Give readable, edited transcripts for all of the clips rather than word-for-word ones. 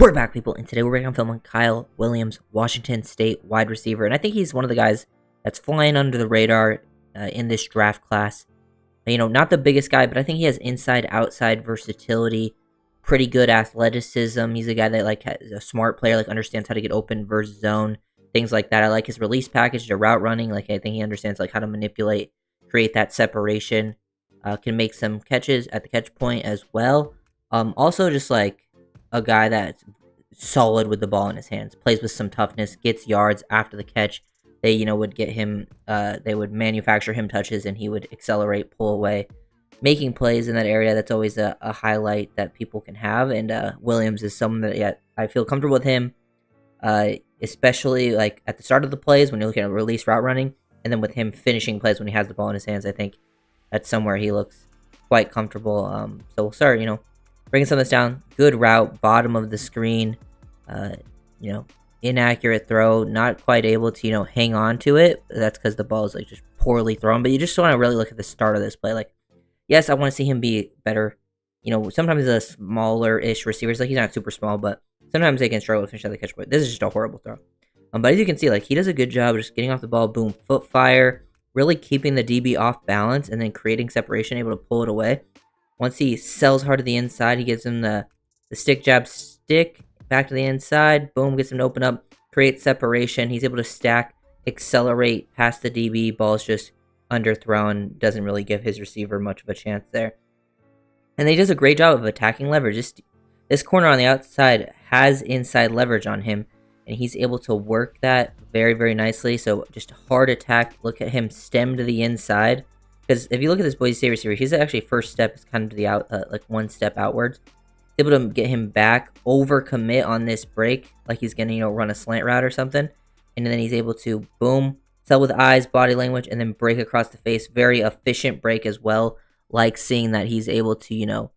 We're back, people, and today we're working on film on Kyle Williams, Washington State wide receiver, and I think he's one of the guys that's flying under the radar in this draft class. You know, not the biggest guy, but I think he has inside-outside versatility, pretty good athleticism. He's a guy that is a smart player, understands how to get open versus zone, things like that. I like his release package, the route running. I think he understands how to manipulate, create that separation. Can make some catches at the catch point as well. Also, just a guy that's solid with the ball in his hands, plays with some toughness, gets yards after the catch. They, would get him, they would manufacture him touches and he would accelerate, pull away, making plays in that area. That's always a highlight that people can have. And Williams is someone that, I feel comfortable with him, especially at the start of the plays when you're looking at release route running, and then with him finishing plays when he has the ball in his hands. I think that's somewhere he looks quite comfortable. So we'll start, bringing some of this down. Good route, bottom of the screen. Inaccurate throw, not quite able to, hang on to it. That's because the ball is just poorly thrown. But you just want to really look at the start of this play. Yes, I want to see him be better. Sometimes the smaller-ish receivers, he's not super small, but sometimes they can struggle to finish at the catch point. This is just a horrible throw. But as you can see, he does a good job just getting off the ball, boom, foot fire, really keeping the DB off balance, and then creating separation, able to pull it away. Once he sells hard to the inside, he gives him the stick, jab, stick, back to the inside, boom, gets him to open up, create separation. He's able to stack, accelerate past the DB. Ball's just underthrown, doesn't really give his receiver much of a chance there. And he does a great job of attacking leverage. This corner on the outside has inside leverage on him, and he's able to work that very, very nicely. So just hard attack. Look at him stem to the inside. Because if you look at this Boise State receiver, he's actually first step is kind of to the out, one step outwards. Able to get him back, overcommit on this break, he's gonna run a slant route or something, and then he's able to boom, sell with eyes, body language, and then break across the face. Very efficient break as well. Seeing that he's able to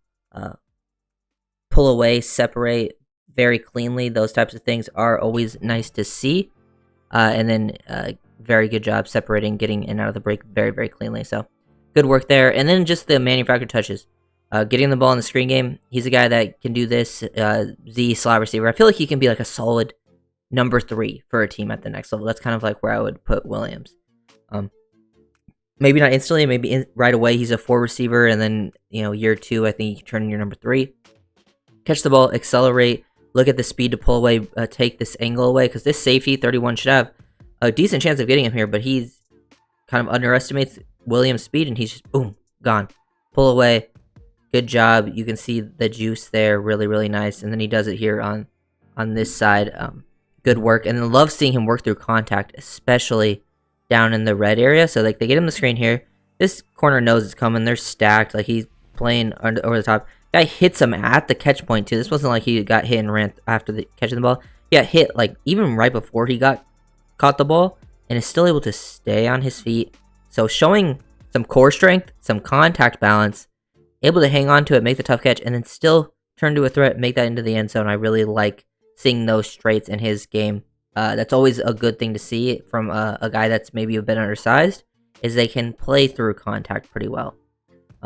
pull away, separate very cleanly. Those types of things are always nice to see. And then very good job separating, getting in and out of the break very, very cleanly. So good work there. And then just the manufactured touches. Getting the ball in the screen game. He's a guy that can do this. Z slot receiver. I feel like he can be a solid number 3 for a team at the next level. That's kind of where I would put Williams. Maybe not instantly, maybe right away he's a 4 receiver, and then year 2 I think you can turn in your number 3. Catch the ball, accelerate, look at the speed to pull away, take this angle away, because this safety 31 should have a decent chance of getting him here, but he's kind of underestimates Williams' speed, and he's just boom, gone. Pull away. Good job. You can see the juice there. Really, really nice. And then he does it here on this side. Good work. And I love seeing him work through contact, especially down in the red area. So they get him the screen here. This corner knows it's coming. They're stacked. He's playing over the top. Guy hits him at the catch point too. This wasn't he got hit and ran after catching the ball. He got hit even right before he caught the ball, and is still able to stay on his feet. So showing some core strength, some contact balance, able to hang on to it, make the tough catch, and then still turn to a threat, make that into the end zone. I really like seeing those traits in his game. That's always a good thing to see from a guy that's maybe a bit undersized, is they can play through contact pretty well.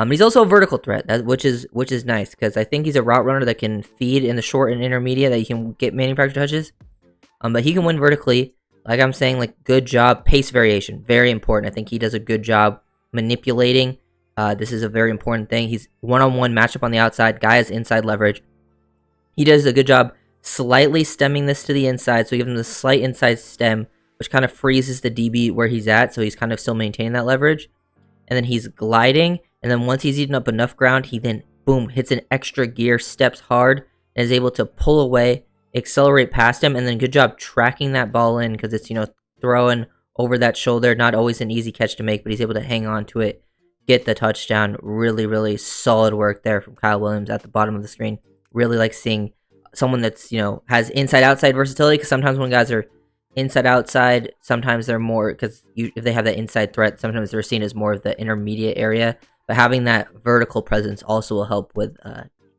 He's also a vertical threat, which is nice, because I think he's a route runner that can feed in the short and intermediate, that you can get manufactured touches. But he can win vertically. Like I'm saying, good job. Pace variation, very important. I think he does a good job manipulating. This is a very important thing. He's one-on-one matchup on the outside. Guy has inside leverage. He does a good job slightly stemming this to the inside. So he gives him the slight inside stem, which kind of freezes the DB where he's at. So he's kind of still maintaining that leverage. And then he's gliding. And then once he's eaten up enough ground, he then, boom, hits an extra gear, steps hard, and is able to pull away, accelerate past him. And then good job tracking that ball in, because it's, throwing over that shoulder. Not always an easy catch to make, but he's able to hang on to it, get the touchdown. Really, really solid work there from Kyle Williams at the bottom of the screen. Really like seeing someone that's, has inside-outside versatility, because sometimes when guys are inside-outside, sometimes they're more, because if they have that inside threat, sometimes they're seen as more of the intermediate area. But having that vertical presence also will help with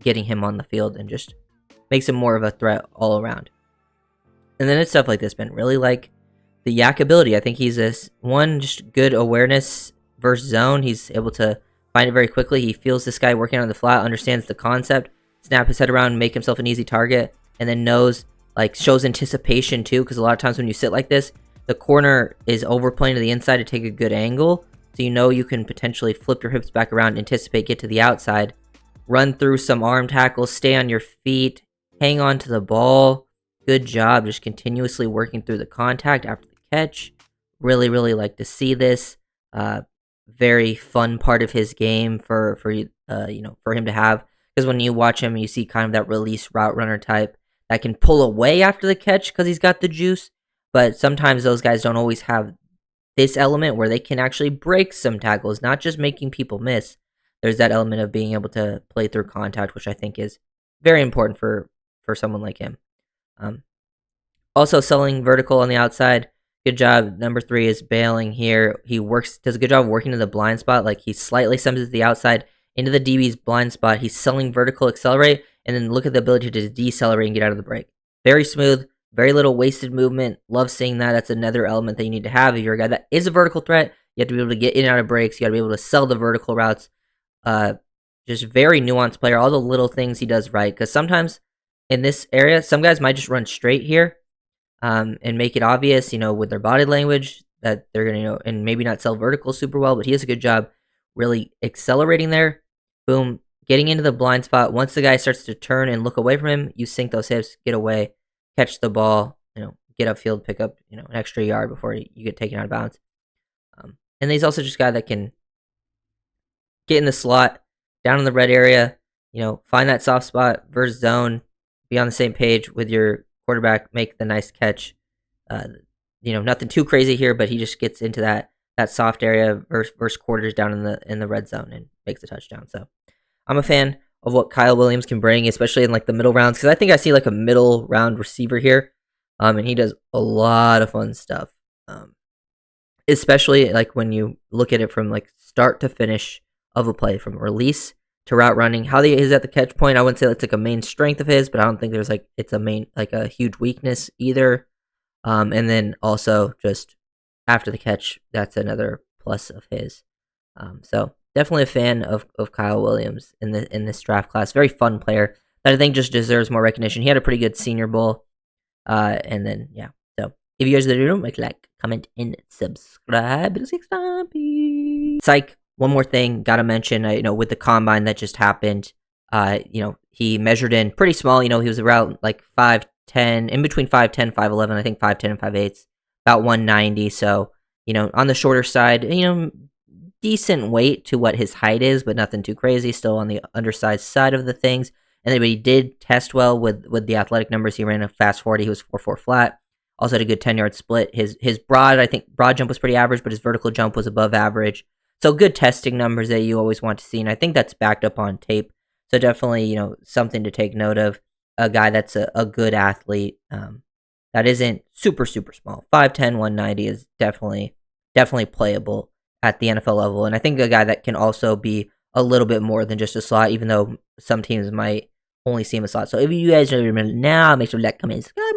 getting him on the field and just makes him more of a threat all around. And then it's stuff like this, man. Really like the yak ability. I think he's just good awareness versus zone. He's able to find it very quickly. He feels this guy working on the flat, understands the concept, snap his head around, make himself an easy target. and then knows, like, shows anticipation too, because a lot of times when you sit like this, the corner is overplaying to the inside to take a good angle, so you know you can potentially flip your hips back around, anticipate, get to the outside, run through some arm tackles, stay on your feet, hang on to the ball. Good job, just continuously working through the contact after the catch. Really, really like to see this. Very fun part of his game for for him to have, because when you watch him, you see kind of that release route runner type that can pull away after the catch because he's got the juice. But sometimes those guys don't always have this element where they can actually break some tackles, not just making people miss. There's that element of being able to play through contact, which I think is very important for someone like him. Um, Also selling vertical on the outside. Good job. Number 3 is bailing here. He does a good job of working to the blind spot. Like, he slightly sends the outside into the DB's blind spot. He's selling vertical accelerate, and then look at the ability to decelerate and get out of the break. Very smooth, very little wasted movement. Love seeing that. That's another element that you need to have if you're a guy that is a vertical threat. You have to be able to get in and out of breaks. You got to be able to sell the vertical routes. Just very nuanced player. All the little things he does right. Because sometimes in this area, some guys might just run straight here. And make it obvious, with their body language that they're going to, and maybe not sell vertical super well, but he does a good job really accelerating there. Boom, getting into the blind spot. Once the guy starts to turn and look away from him, you sink those hips, get away, catch the ball, get upfield, pick up, an extra yard before you get taken out of bounds. And he's also just a guy that can get in the slot, down in the red area, find that soft spot versus zone, be on the same page with your quarterback, make the nice catch. Nothing too crazy here, but he just gets into that soft area versus quarters down in the red zone and makes a touchdown. So I'm a fan of what Kyle Williams can bring, especially in like the middle rounds, because I think I see like a middle round receiver here, and he does a lot of fun stuff. Especially like when you look at it from like start to finish of a play, from release to route running, how he is at the catch point. I wouldn't say that's like a main strength of his, but I don't think there's like it's a huge weakness either. And then also just after the catch, that's another plus of his. So definitely a fan of Kyle Williams in this draft class. Very fun player that I think just deserves more recognition. He had a pretty good Senior Bowl, and then yeah. So if you guys are the video, make like, comment, and subscribe. Psych. One more thing, gotta mention, with the combine that just happened, he measured in pretty small. He was around like 5'10", in between 5'10", 5'11", I think 5'10" and 5'8", about 190. So, on the shorter side, decent weight to what his height is, but nothing too crazy. Still on the undersized side of the things. And then he did test well with the athletic numbers. He ran a fast 40. He was 4.4 flat. Also had a good 10-yard split. His broad jump was pretty average, but his vertical jump was above average. So good testing numbers that you always want to see, and I think that's backed up on tape. So definitely, something to take note of. A guy that's a good athlete, that isn't super, super small. 5'10", 190 is definitely playable at the NFL level. And I think a guy that can also be a little bit more than just a slot, even though some teams might only see him a slot. So if you guys are now, make sure to like, comment, subscribe.